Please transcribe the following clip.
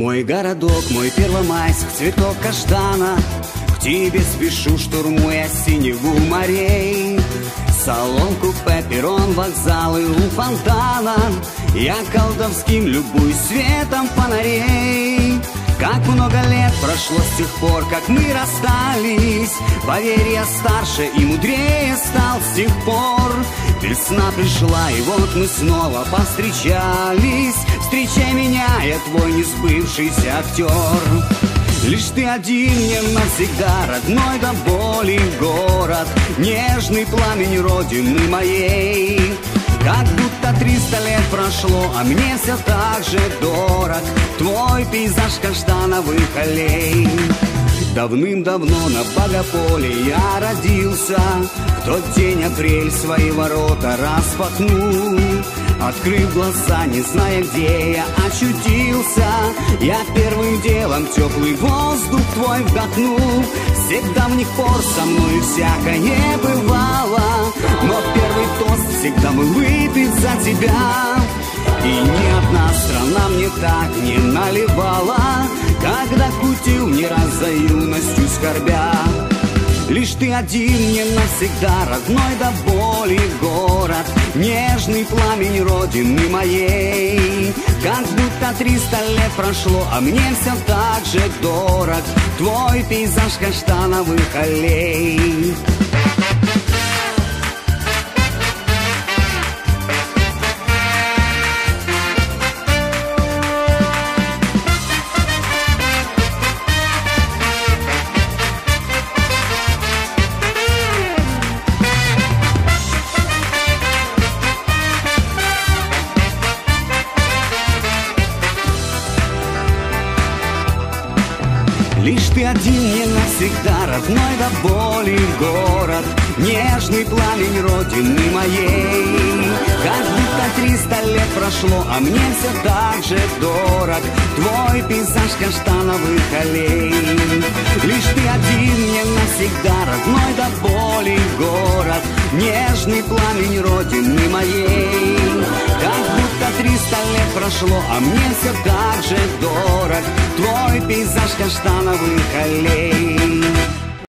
Мой городок, мой Первомайск, цветок каштана, к тебе спешу, штурмуя синеву морей. Салон, купе, перрон, вокзалы у фонтана, я колдовским любуюсь светом фонарей. Как много лет прошло с тех пор, как мы расстались. Поверь, я старше и мудрее стал с тех пор. Весна пришла, и вот мы снова повстречались. Встречай меня, я твой несбывшийся актер. Лишь ты один мне навсегда, родной до боли город, нежный пламень родины моей. Как будто 300 лет прошло, а мне все так же дорог твой пейзаж каштановых аллей. Давным-давно на Богополе я родился, в тот день апрель свои ворота распахнул. Открыв глаза, не зная, где я очутился, я первым делом теплый воздух твой вдохнул. С тех давних пор со мной всякое бывало, но первый тост всегда был выпит за тебя. И ни одна страна мне так не наливала, когда кутил не раз за юностью скорбя. Лишь ты один мне навсегда, родной до боли город, нежный пламень родины моей. Как будто 300 лет прошло, а мне все так же дорог твой пейзаж каштановых аллей. Лишь ты один мне навсегда, родной до боли город, нежный пламень родины моей. Как будто 300 лет прошло, а мне все так же дорог твой пейзаж каштановых аллей. Лишь ты один мне навсегда, родной до боли город, нежный пламень родины моей. Как будто 300 лет прошло, а мне все так же дорог твой пейзаж каштановых аллей.